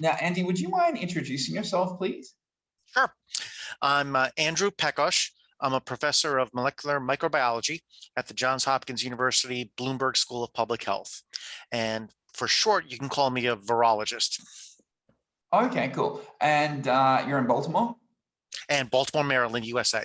Now, Andy, would you mind introducing yourself, please? Sure. I'm Andrew Peksosz. I'm a professor of molecular microbiology at the Johns Hopkins University Bloomberg School of Public Health. And for short, you can call me a virologist. Okay, cool. And you're in Baltimore? And Baltimore, Maryland, USA.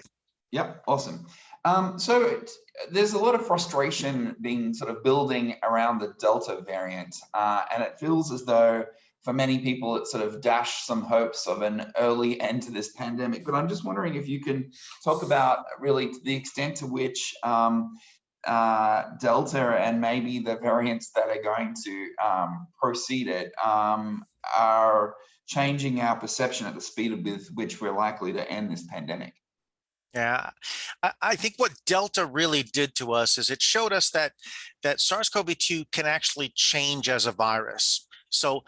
Yep, awesome. There's a lot of frustration being sort of building around the Delta variant, and it feels as though for many people it sort of dashed some hopes of an early end to this pandemic. But I'm just wondering if you can talk about really the extent to which Delta and maybe the variants that are going to precede it are changing our perception at the speed with which we're likely to end this pandemic. Yeah, I think what Delta really did to us is it showed us that SARS-CoV-2 can actually change as a virus. So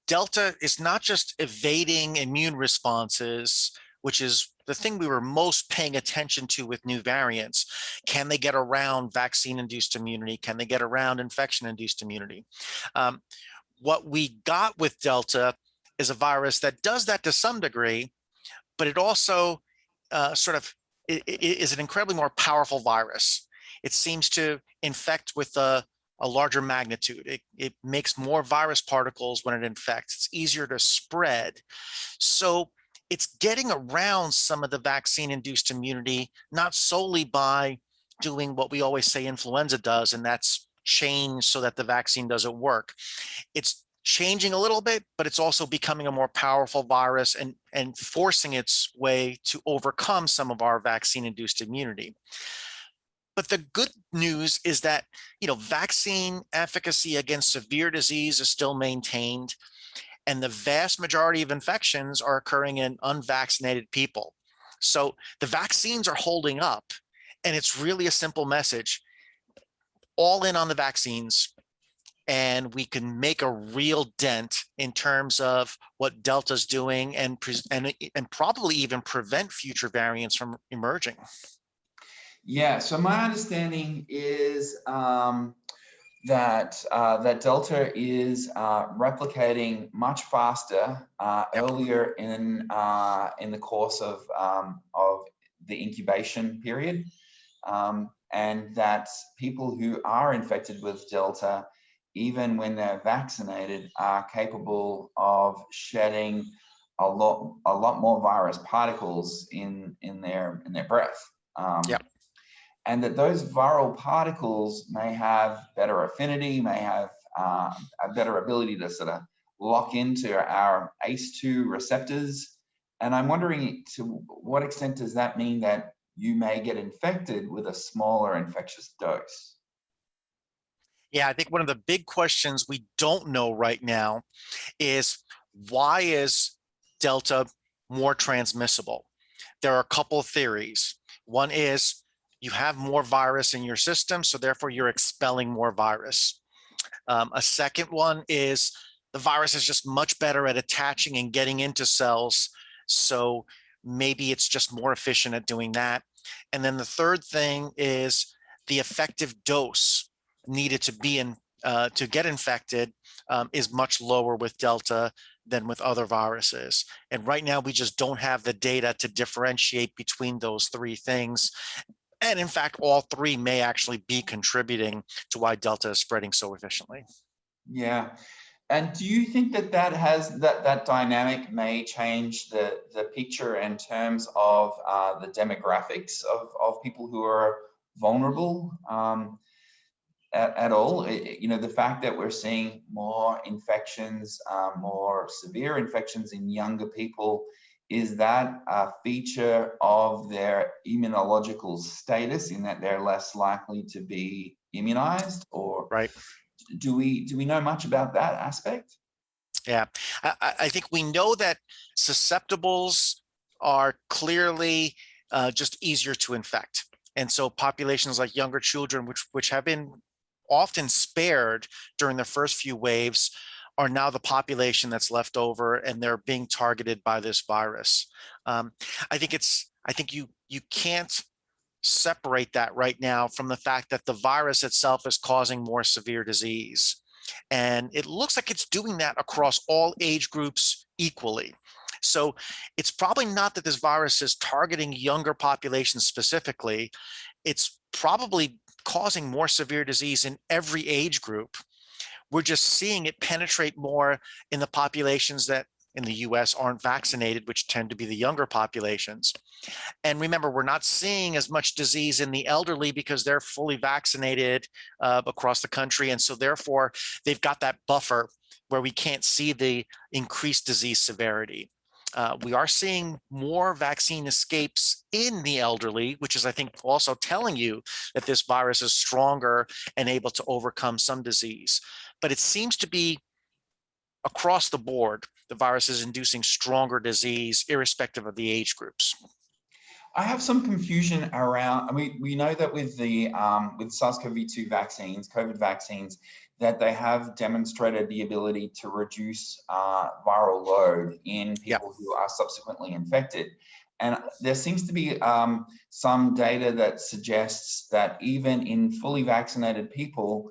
Delta is not just evading immune responses, which is the thing we were most paying attention to with new variants. Can they get around vaccine-induced immunity? Can they get around infection-induced immunity? What we got with Delta is a virus that does that to some degree, but it also it is an incredibly more powerful virus. It seems to infect with a larger magnitude. It makes more virus particles when it infects. It's easier to spread. So it's getting around some of the vaccine-induced immunity, not solely by doing what we always say influenza does, and that's change so that the vaccine doesn't work. It's changing a little bit, but it's also becoming a more powerful virus and forcing its way to overcome some of our vaccine-induced immunity. But the good news is that, vaccine efficacy against severe disease is still maintained, and the vast majority of infections are occurring in unvaccinated people. So the vaccines are holding up, and it's really a simple message. All in on the vaccines, and we can make a real dent in terms of what Delta's doing and probably even prevent future variants from emerging. Yeah, so my understanding is that Delta is replicating much faster earlier in the course of the incubation period, and that people who are infected with Delta, even when they're vaccinated, are capable of shedding a lot more virus particles in their breath. And that those viral particles may have better affinity, may have a better ability to sort of lock into our ACE2 receptors. And I'm wondering, to what extent does that mean that you may get infected with a smaller infectious dose? Yeah, I think one of the big questions we don't know right now is, why is Delta more transmissible? There are a couple of theories. One is you have more virus in your system, so therefore you're expelling more virus. A second one is the virus is just much better at attaching and getting into cells, so maybe it's just more efficient at doing that. And then the third thing is the effective dose needed to be to get infected is much lower with Delta than with other viruses. And right now, we just don't have the data to differentiate between those three things. And in fact, all three may actually be contributing to why Delta is spreading so efficiently. Yeah. And do you think that dynamic may change the picture in terms of the demographics of people who are vulnerable at all? The fact that we're seeing more infections, more severe infections in younger people, is that a feature of their immunological status, in that they're less likely to be immunized? Or right? Do we know much about that aspect? Yeah, I think we know that susceptibles are clearly just easier to infect. And so populations like younger children, which have been often spared during the first few waves, are now the population that's left over, and they're being targeted by this virus. I think you can't separate that right now from the fact that the virus itself is causing more severe disease. And it looks like it's doing that across all age groups equally. So it's probably not that this virus is targeting younger populations specifically. It's probably causing more severe disease in every age group. We're just seeing it penetrate more in the populations that in the US aren't vaccinated, which tend to be the younger populations. And remember, we're not seeing as much disease in the elderly because they're fully vaccinated across the country. And so therefore, they've got that buffer where we can't see the increased disease severity. We are seeing more vaccine escapes in the elderly, which is, I think, also telling you that this virus is stronger and able to overcome some disease. But it seems to be across the board, the virus is inducing stronger disease, irrespective of the age groups. I have some confusion around. I mean, we know that with the with SARS-CoV-2 vaccines, COVID vaccines, that they have demonstrated the ability to reduce viral load in people who are subsequently infected. And there seems to be some data that suggests that even in fully vaccinated people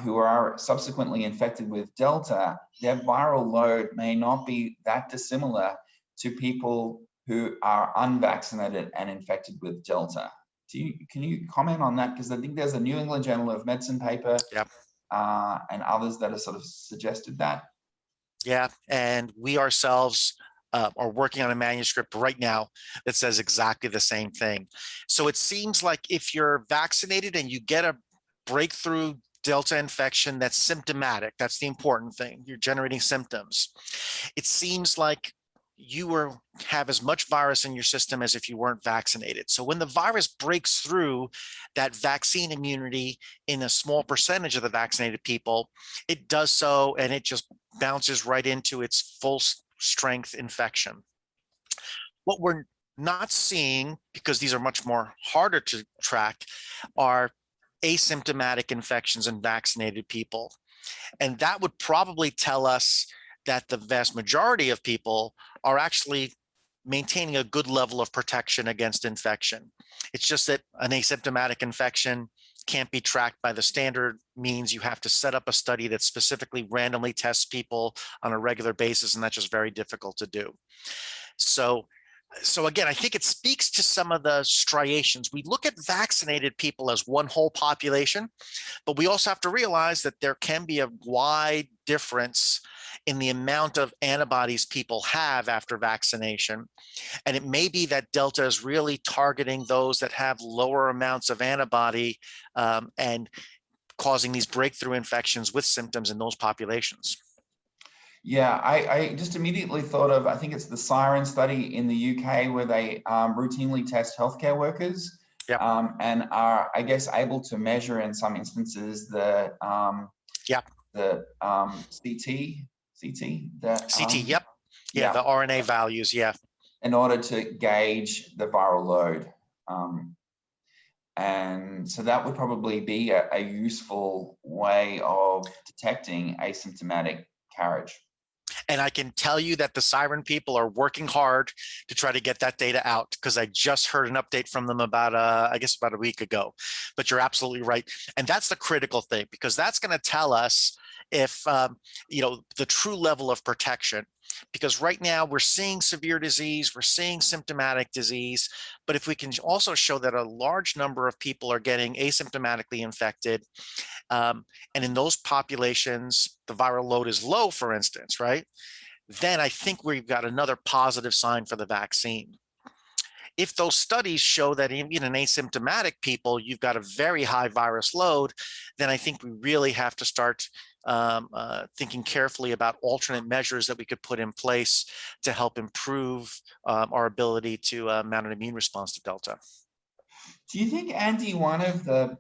who are subsequently infected with Delta, their viral load may not be that dissimilar to people who are unvaccinated and infected with Delta. Can you comment on that? Because I think there's a New England Journal of Medicine paper and others that have sort of suggested that. Yeah, and we ourselves are working on a manuscript right now that says exactly the same thing. So it seems like if you're vaccinated and you get a breakthrough Delta infection that's symptomatic, that's the important thing, you're generating symptoms. It seems like you have as much virus in your system as if you weren't vaccinated. So when the virus breaks through that vaccine immunity in a small percentage of the vaccinated people, it does so and it just bounces right into its full strength infection. What we're not seeing, because these are much more harder to track, are asymptomatic infections in vaccinated people. And that would probably tell us that the vast majority of people are actually maintaining a good level of protection against infection. It's just that an asymptomatic infection can't be tracked by the standard means. You have to set up a study that specifically randomly tests people on a regular basis, and that's just very difficult to do. So again, I think it speaks to some of the striations. We look at vaccinated people as one whole population, but we also have to realize that there can be a wide difference in the amount of antibodies people have after vaccination. And it may be that Delta is really targeting those that have lower amounts of antibody and causing these breakthrough infections with symptoms in those populations. Yeah, I just immediately thought of, I think it's the Siren study in the UK where they routinely test healthcare workers and are, I guess, able to measure in some instances the CT, the RNA values, in order to gauge the viral load. And so that would probably be a useful way of detecting asymptomatic carriage. And I can tell you that the Siren people are working hard to try to get that data out, because I just heard an update from them about, I guess about a week ago. But you're absolutely right. And that's the critical thing, because that's going to tell us if, the true level of protection. Because right now we're seeing severe disease, we're seeing symptomatic disease, but if we can also show that a large number of people are getting asymptomatically infected, and in those populations, the viral load is low, for instance, right? Then I think we've got another positive sign for the vaccine. If those studies show that even in asymptomatic people, you've got a very high virus load, then I think we really have to start thinking carefully about alternate measures that we could put in place to help improve our ability to mount an immune response to Delta. Do you think, Andy, one of the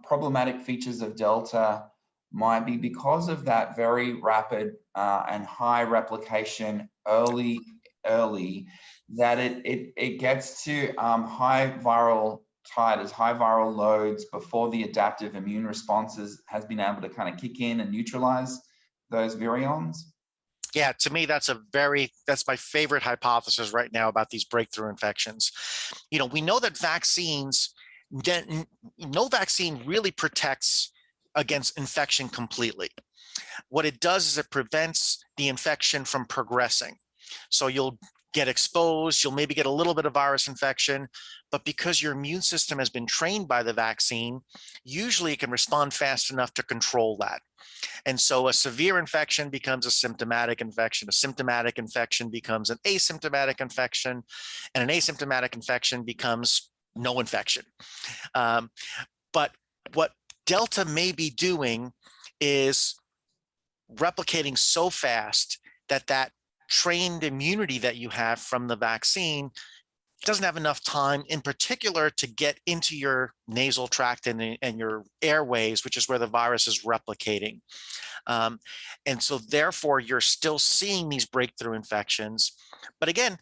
problematic features of Delta might be because of that very rapid and high replication early, that it gets to high viral titers, high viral loads before the adaptive immune responses has been able to kind of kick in and neutralize those virions? Yeah, to me, that's my favorite hypothesis right now about these breakthrough infections. We know that no vaccine really protects against infection completely. What it does is it prevents the infection from progressing. So you'll get exposed, you'll maybe get a little bit of virus infection, but because your immune system has been trained by the vaccine, usually it can respond fast enough to control that. And so a severe infection becomes a symptomatic infection. A symptomatic infection becomes an asymptomatic infection, and an asymptomatic infection becomes no infection. But what Delta may be doing is replicating so fast that that trained immunity that you have from the vaccine doesn't have enough time, in particular, to get into your nasal tract and your airways, which is where the virus is replicating. And so therefore, you're still seeing these breakthrough infections. But again,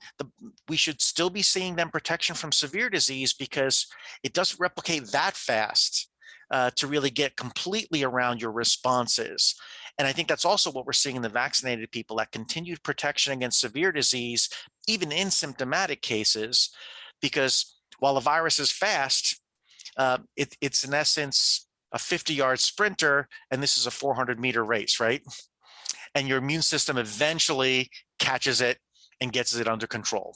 we should still be seeing them protection from severe disease because it doesn't replicate that fast to really get completely around your responses. And I think that's also what we're seeing in the vaccinated people, that continued protection against severe disease, even in symptomatic cases, because while the virus is fast, it's in essence a 50-yard sprinter, and this is a 400-meter race, right? And your immune system eventually catches it and gets it under control.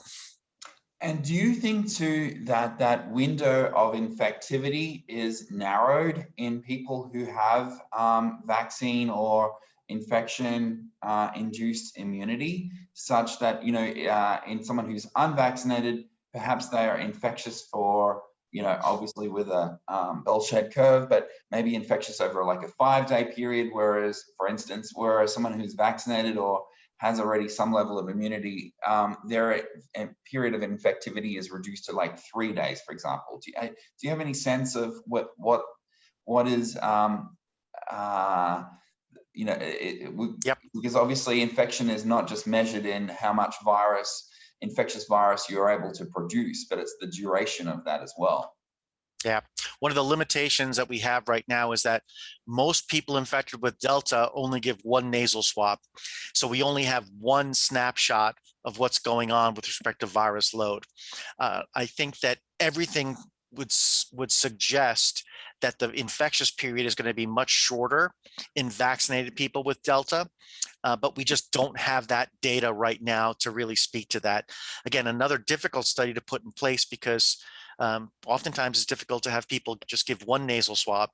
And do you think too that that window of infectivity is narrowed in people who have vaccine or infection induced immunity, such that, you know, in someone who's unvaccinated, perhaps they are infectious for, you know, obviously with a bell-shaped curve, but maybe infectious over like a 5-day period, whereas, for instance, someone who's vaccinated or has already some level of immunity, their period of infectivity is reduced to like 3 days, for example. Do you have any sense of what is, you know, Yep. Because obviously infection is not just measured in how much infectious virus you're able to produce, but it's the duration of that as well. Yeah. One of the limitations that we have right now is that most people infected with Delta only give one nasal swab. So we only have one snapshot of what's going on with respect to virus load. I think that everything would suggest that the infectious period is going to be much shorter in vaccinated people with Delta, but we just don't have that data right now to really speak to that. Again, another difficult study to put in place because oftentimes it's difficult to have people just give one nasal swab,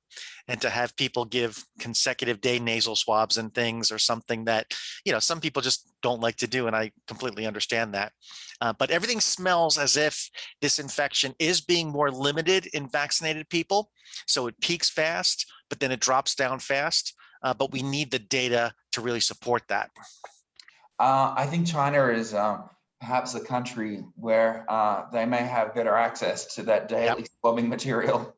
and to have people give consecutive day nasal swabs and things are something that, you know, some people just don't like to do, and I completely understand that. But everything smells as if this infection is being more limited in vaccinated people. So it peaks fast, but then it drops down fast. But we need the data to really support that. I think China is perhaps a country where they may have better access to that daily swabbing material.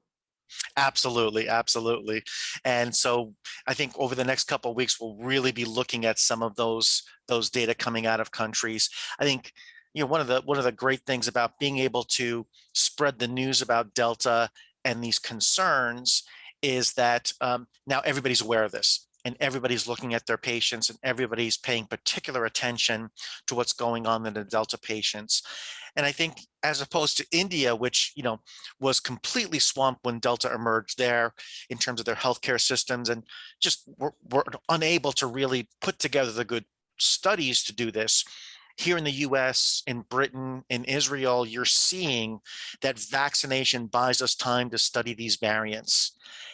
Absolutely, absolutely. And so I think over the next couple of weeks, we'll really be looking at some of those data coming out of countries. I think, you know, one of the great things about being able to spread the news about Delta and these concerns is that now everybody's aware of this, and everybody's looking at their patients, and everybody's paying particular attention to what's going on in the Delta patients. And I think, as opposed to India, which, you know, was completely swamped when Delta emerged there in terms of their healthcare systems, and just were unable to really put together the good studies to do this. Here in the US, in Britain, in Israel, you're seeing that vaccination buys us time to study these variants.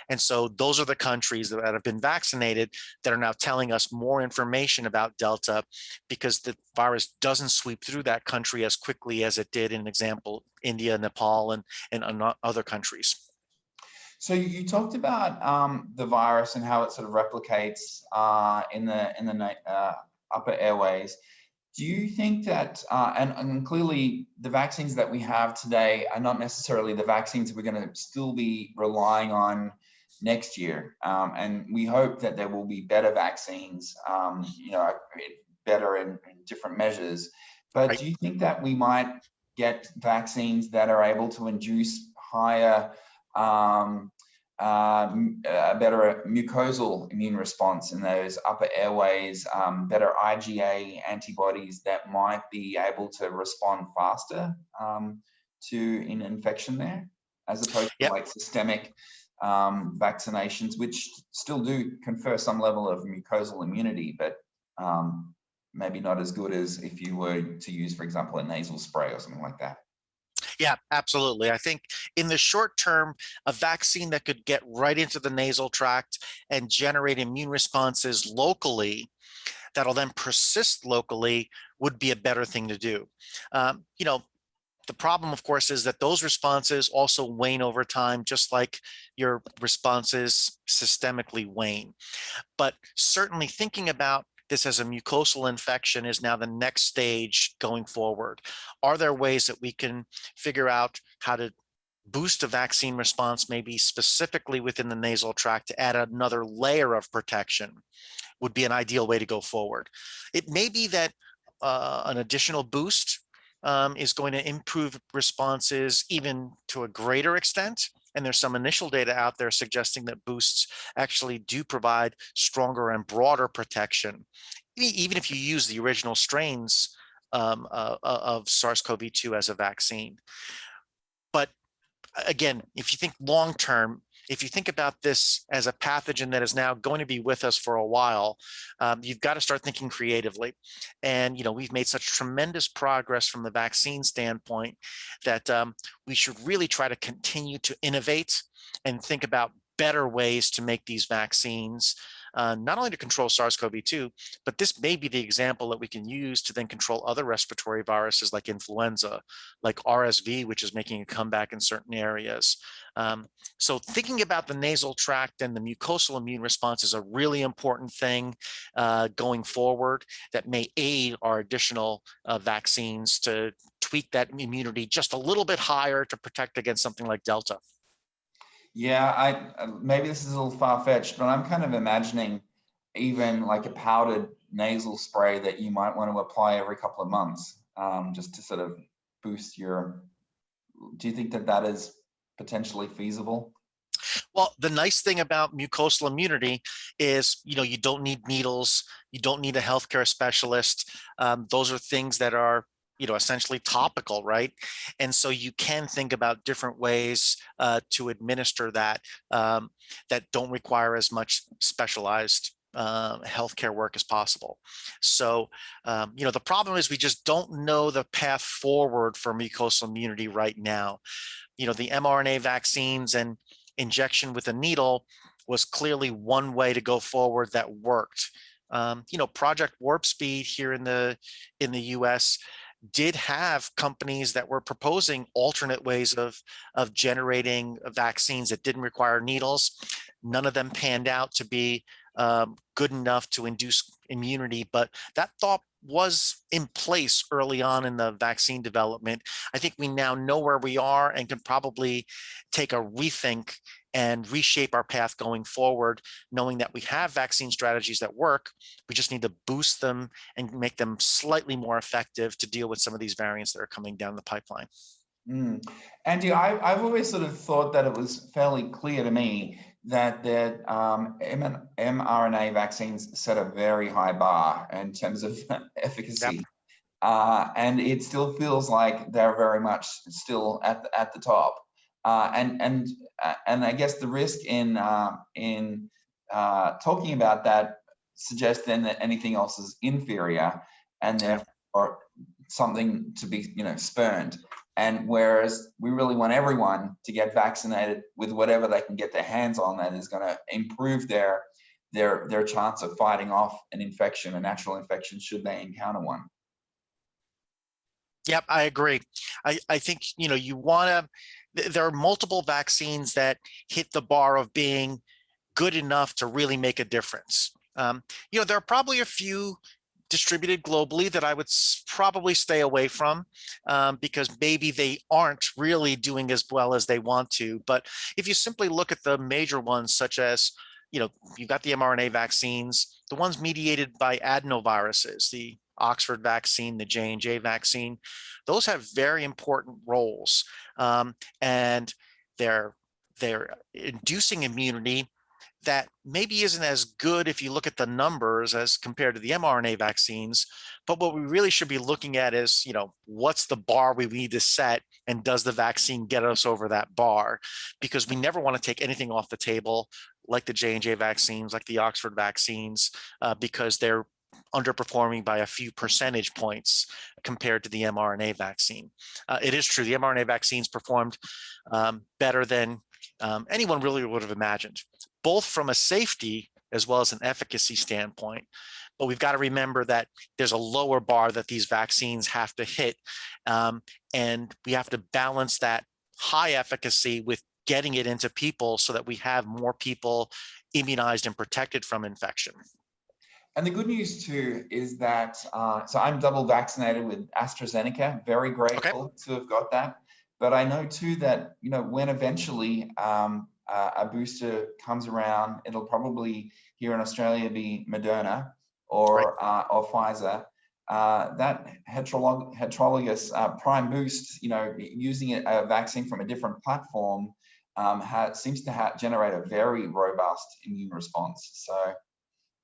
And so those are the countries that have been vaccinated that are now telling us more information about Delta, because the virus doesn't sweep through that country as quickly as it did, in example, India, Nepal, and other countries. So you talked about the virus and how it sort of replicates in the upper airways. Do you think that, and clearly the vaccines that we have today are not necessarily the vaccines we're going to still be relying on next year, and we hope that there will be better vaccines, you know, better in different measures. But do you think that we might get vaccines that are able to induce higher, a better mucosal immune response in those upper airways, better IgA antibodies that might be able to respond faster to an infection there, as opposed to like systemic vaccinations, which still do confer some level of mucosal immunity, but maybe not as good as if you were to use, for example, a nasal spray or something like that. Yeah, absolutely. I think in the short term, a vaccine that could get right into the nasal tract and generate immune responses locally that'll then persist locally would be a better thing to do. You know, the problem, of course, is that those responses also wane over time, just like your responses systemically wane. But certainly thinking about this as a mucosal infection is now the next stage going forward. Are there ways that we can figure out how to boost a vaccine response, maybe specifically within the nasal tract, to add another layer of protection? Would be an ideal way to go forward. It may be that an additional boost is going to improve responses even to a greater extent. And there's some initial data out there suggesting that boosts actually do provide stronger and broader protection, even if you use the original strains of SARS-CoV-2 as a vaccine. But again, if you think long term, if you think about this as a pathogen that is now going to be with us for a while, you've got to start thinking creatively. And we've made such tremendous progress from the vaccine standpoint that we should really try to continue to innovate and think about better ways to make these vaccines, not only to control SARS-CoV-2, but this may be the example that we can use to then control other respiratory viruses like influenza, like RSV, which is making a comeback in certain areas. So thinking about the nasal tract and the mucosal immune response is a really important thing going forward that may aid our additional vaccines to tweak that immunity just a little bit higher to protect against something like Delta. Yeah, maybe this is a little far-fetched, but I'm kind of imagining even like a powdered nasal spray that you might want to apply every couple of months, just to sort of boost your. Do you think that that is potentially feasible? Well, the nice thing about mucosal immunity is, you don't need needles, you don't need a healthcare specialist. Those are things that are essentially topical, right? And so you can think about different ways to administer that that don't require as much specialized healthcare work as possible. So, the problem is we just don't know the path forward for mucosal immunity right now. The mRNA vaccines and injection with a needle was clearly one way to go forward that worked. Project Warp Speed here in the US did have companies that were proposing alternate ways of generating vaccines that didn't require needles. None of them panned out to be good enough to induce immunity, but that thought was in place early on in the vaccine development. I think we now know where we are and can probably take a rethink and reshape our path going forward, knowing that we have vaccine strategies that work. We just need to boost them and make them slightly more effective to deal with some of these variants that are coming down the pipeline. Andy, I've always sort of thought that it was fairly clear to me that mRNA vaccines set a very high bar in terms of efficacy. Yep. And it still feels like they're very much still at the top. And I guess the risk in talking about that suggests then that anything else is inferior and therefore something to be spurned. And whereas we really want everyone to get vaccinated with whatever they can get their hands on that is going to improve their chance of fighting off an infection, a natural infection, should they encounter one. Yep, I agree. I think you want to. There are multiple vaccines that hit the bar of being good enough to really make a difference. There are probably a few distributed globally that I would probably stay away from because maybe they aren't really doing as well as they want to. But if you simply look at the major ones, such as, you've got the mRNA vaccines, the ones mediated by adenoviruses, the Oxford vaccine, the J&J vaccine, those have very important roles. And they're inducing immunity that maybe isn't as good if you look at the numbers as compared to the mRNA vaccines. But what we really should be looking at is, what's the bar we need to set, and does the vaccine get us over that bar? Because we never want to take anything off the table, like the J&J vaccines, like the Oxford vaccines, because they're underperforming by a few percentage points compared to the mRNA vaccine. It is true, the mRNA vaccines performed better than anyone really would have imagined, both from a safety as well as an efficacy standpoint. But we've got to remember that there's a lower bar that these vaccines have to hit, and we have to balance that high efficacy with getting it into people so that we have more people immunized and protected from infection. And the good news too is that, so I'm double vaccinated with AstraZeneca, very grateful to have got that. But I know too that, when eventually a booster comes around, it'll probably here in Australia be Moderna or Pfizer. That heterologous prime boost, using a vaccine from a different platform seems to generate a very robust immune response. So,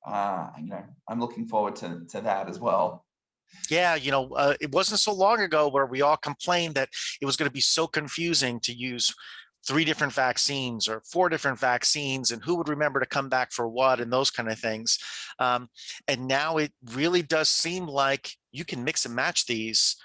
I'm looking forward to that as well. Yeah, it wasn't so long ago where we all complained that it was going to be so confusing to use 3 different vaccines or 4 different vaccines, and who would remember to come back for what, and those kind of things. And now it really does seem like you can mix and match these,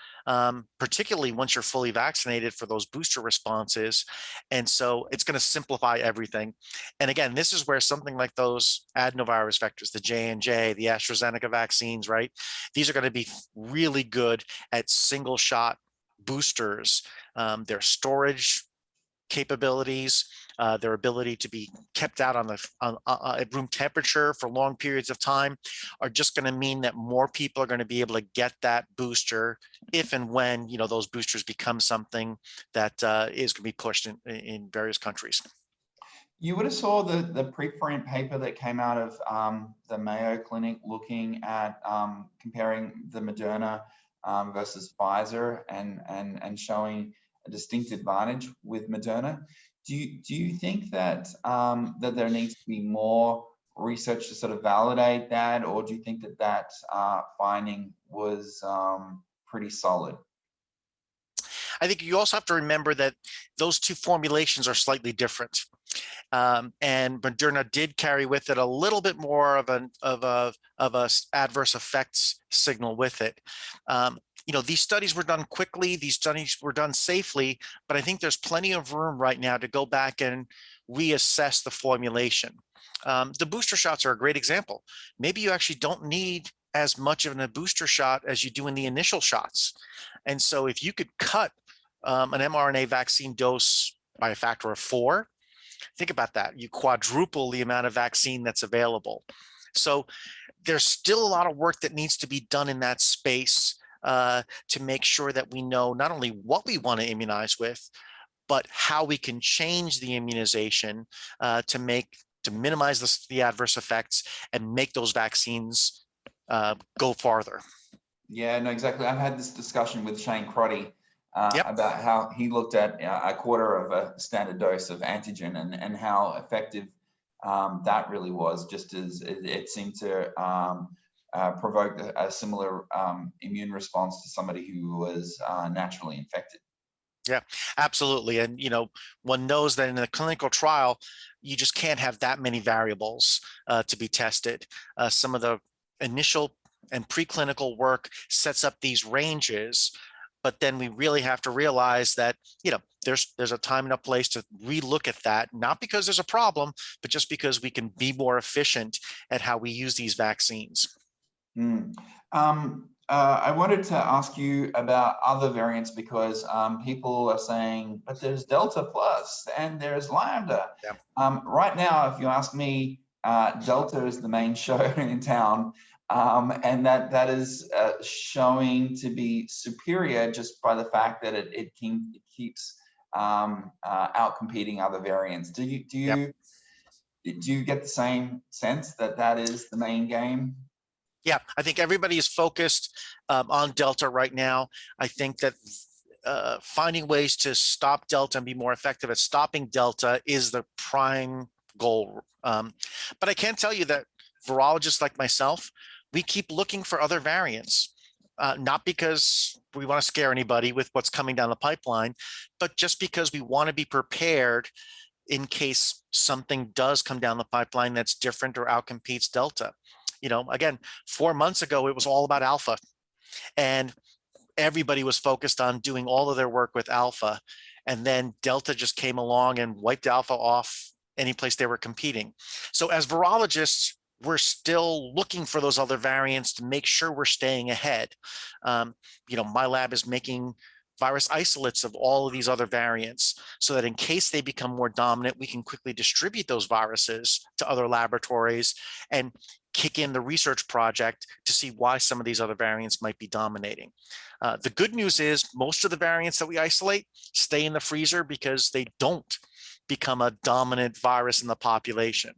particularly once you're fully vaccinated, for those booster responses. And so it's going to simplify everything. And again, this is where something like those adenovirus vectors, the J&J, the AstraZeneca vaccines, right? These are going to be really good at single shot boosters. Their storage capabilities, their ability to be kept out at room temperature for long periods of time, are just going to mean that more people are going to be able to get that booster if and when those boosters become something that is going to be pushed in various countries. You would have saw the preprint paper that came out of the Mayo Clinic looking at comparing the Moderna versus Pfizer and showing a distinct advantage with Moderna. Do you think that that there needs to be more research to sort of validate that, or do you think that finding was pretty solid? I think you also have to remember that those 2 formulations are slightly different. And Moderna did carry with it a little bit more of a adverse effects signal with it. These studies were done quickly, these studies were done safely, but I think there's plenty of room right now to go back and reassess the formulation. The booster shots are a great example. Maybe you actually don't need as much of a booster shot as you do in the initial shots. And so if you could cut an mRNA vaccine dose by a factor of 4, think about that. You quadruple the amount of vaccine that's available. So there's still a lot of work that needs to be done in that space to make sure that we know not only what we want to immunize with, but how we can change the immunization to minimize the adverse effects and make those vaccines go farther. Yeah, no, exactly. I've had this discussion with Shane Crotty about how he looked at a quarter of a standard dose of antigen and how effective that really was, just as it seemed to provoke a similar immune response to somebody who was naturally infected. Yeah, absolutely. And, one knows that in a clinical trial, you just can't have that many variables to be tested. Some of the initial and preclinical work sets up these ranges, but then we really have to realize that, there's a time and a place to relook at that, not because there's a problem, but just because we can be more efficient at how we use these vaccines. I wanted to ask you about other variants because people are saying, but there's Delta Plus and there's Lambda. Yeah. Right now, if you ask me, Delta is the main show in town, and that is showing to be superior just by the fact that it keeps outcompeting other variants. Do you get the same sense that is the main game? Yeah, I think everybody is focused on Delta right now. I think that finding ways to stop Delta and be more effective at stopping Delta is the prime goal. But I can tell you that virologists like myself, we keep looking for other variants, not because we want to scare anybody with what's coming down the pipeline, but just because we want to be prepared in case something does come down the pipeline that's different or outcompetes Delta. Again, 4 months ago, it was all about Alpha, and everybody was focused on doing all of their work with Alpha. And then Delta just came along and wiped Alpha off any place they were competing. So as virologists, we're still looking for those other variants to make sure we're staying ahead. My lab is making virus isolates of all of these other variants so that in case they become more dominant, we can quickly distribute those viruses to other laboratories and kick in the research project to see why some of these other variants might be dominating. The good news is most of the variants that we isolate stay in the freezer because they don't become a dominant virus in the population.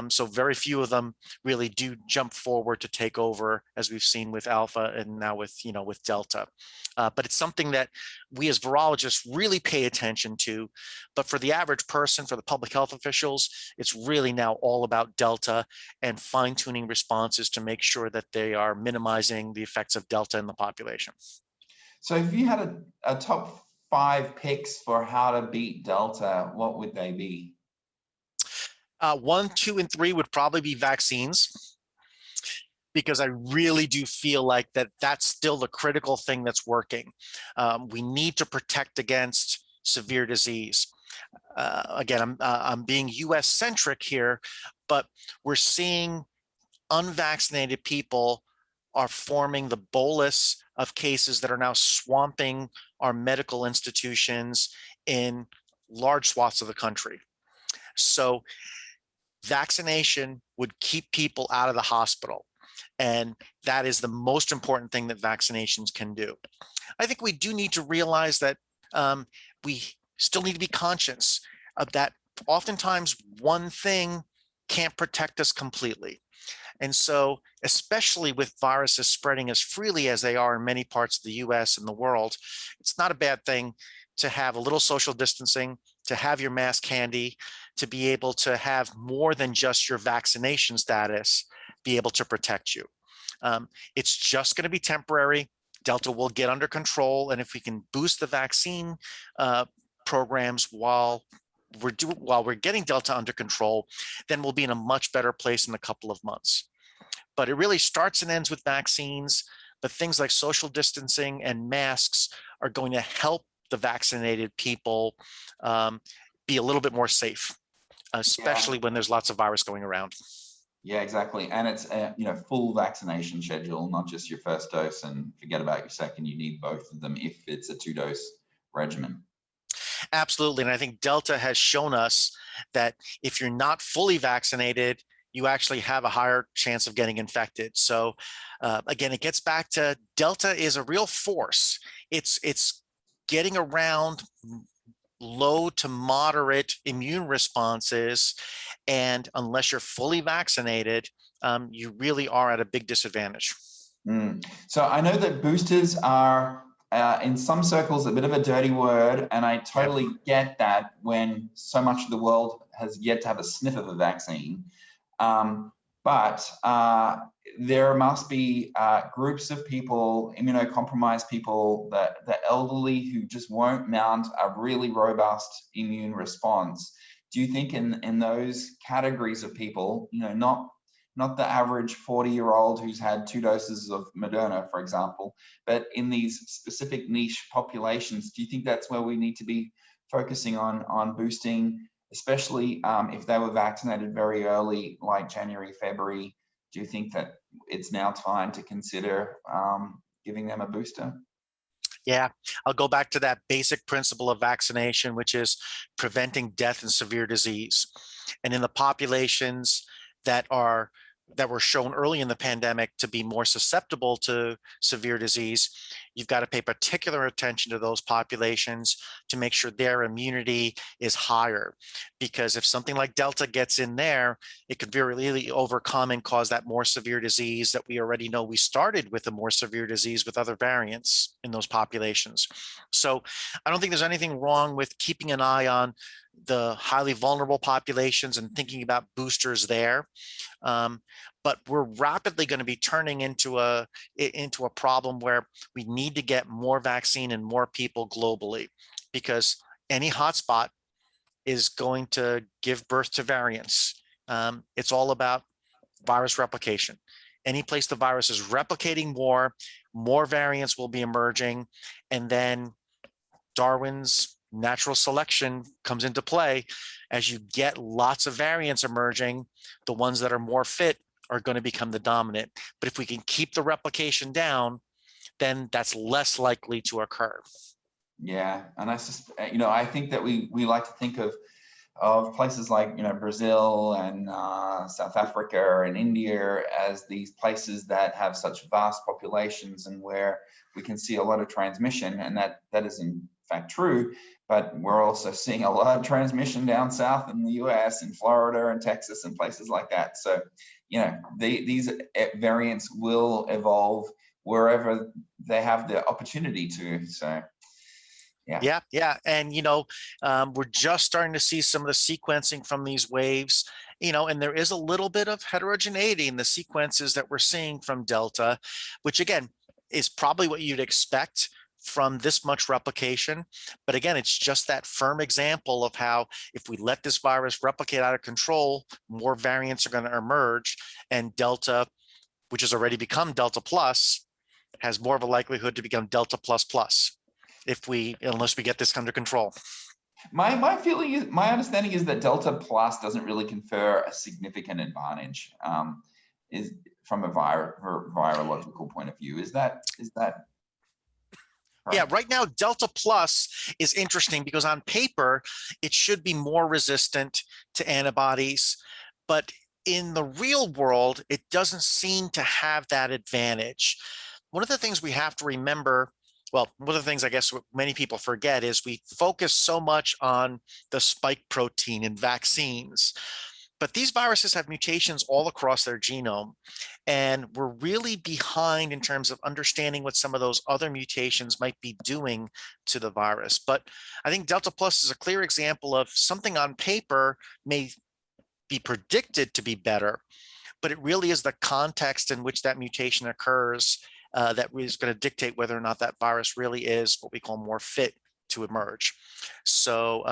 So very few of them really do jump forward to take over, as we've seen with Alpha and now with Delta. But it's something that we as virologists really pay attention to. But for the average person, for the public health officials, it's really now all about Delta and fine-tuning responses to make sure that they are minimizing the effects of Delta in the population. So if you had a top 5 picks for how to beat Delta, what would they be? 1, 2, and 3 would probably be vaccines, because I really do feel like that's still the critical thing that's working. We need to protect against severe disease. Again, I'm being US centric here, but we're seeing unvaccinated people are forming the bolus of cases that are now swamping our medical institutions in large swaths of the country. So vaccination would keep people out of the hospital. And that is the most important thing that vaccinations can do. I think we do need to realize that we still need to be conscious of that. Oftentimes, one thing can't protect us completely. And so, especially with viruses spreading as freely as they are in many parts of the US and the world, it's not a bad thing to have a little social distancing, to have your mask handy, to be able to have more than just your vaccination status be able to protect you. It's just going to be temporary. Delta will get under control. And if we can boost the vaccine programs while we're getting Delta under control, then we'll be in a much better place in a couple of months. But it really starts and ends with vaccines. But things like social distancing and masks are going to help the vaccinated people be a little bit more safe, especially when there's lots of virus going around. Yeah, exactly. And it's a full vaccination schedule, not just your first dose and forget about your second. You need both of them if it's a 2-dose regimen. Absolutely. And I think Delta has shown us that if you're not fully vaccinated, you actually have a higher chance of getting infected. So again, it gets back to Delta is a real force. It's getting around low to moderate immune responses. And unless you're fully vaccinated, you really are at a big disadvantage. So I know that boosters are in some circles a bit of a dirty word, and I totally get that when so much of the world has yet to have a sniff of a vaccine. But there must be groups of people, immunocompromised people, the elderly who just won't mount a really robust immune response. Do you think in those categories of people, not the average 40-year-old who's had 2 doses of Moderna, for example, but in these specific niche populations, do you think that's where we need to be focusing on boosting, especially if they were vaccinated very early, like January, February? Do you think that it's now time to consider giving them a booster? Yeah, I'll go back to that basic principle of vaccination, which is preventing death and severe disease. And in the populations that were shown early in the pandemic to be more susceptible to severe disease, you've got to pay particular attention to those populations to make sure their immunity is higher. Because if something like Delta gets in there, it could really overcome and cause that more severe disease that we already know we started with a more severe disease with other variants in those populations. So I don't think there's anything wrong with keeping an eye on the highly vulnerable populations and thinking about boosters there. But we're rapidly going to be turning into a problem where we need to get more vaccine and more people globally, because any hotspot is going to give birth to variants. It's all about virus replication. Any place the virus is replicating more variants will be emerging, and then Darwin's natural selection comes into play. As you get lots of variants emerging, the ones that are more fit are going to become the dominant. But if we can keep the replication down, then that's less likely to occur. Yeah, and I just, I think that we like to think of places like, Brazil and South Africa and India as these places that have such vast populations and where we can see a lot of transmission, and that is in fact true. But we're also seeing a lot of transmission down south in the US, in Florida and Texas and places like that. So, these variants will evolve wherever they have the opportunity to. So, yeah. And, we're just starting to see some of the sequencing from these waves, and there is a little bit of heterogeneity in the sequences that we're seeing from Delta, which again is probably what you'd expect from this much replication. But again, it's just that firm example of how if we let this virus replicate out of control, more variants are going to emerge, and Delta, which has already become Delta plus, has more of a likelihood to become Delta plus plus unless we get this under control. My understanding is that Delta plus doesn't really confer a significant advantage, is from a virological point of view. Is that right? Yeah, right now Delta plus is interesting because on paper it should be more resistant to antibodies, but in the real world it doesn't seem to have that advantage. One of the things we have to remember, well, one of the things I guess many people forget is we focus so much on the spike protein in vaccines, but these viruses have mutations all across their genome, and we're really behind in terms of understanding what some of those other mutations might be doing to the virus. But I think Delta plus is a clear example of something on paper may be predicted to be better, but it really is the context in which that mutation occurs that is going to dictate whether or not that virus really is what we call more fit to emerge. So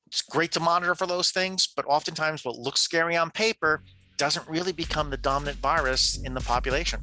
it's great to monitor for those things, but oftentimes what looks scary on paper doesn't really become the dominant virus in the population.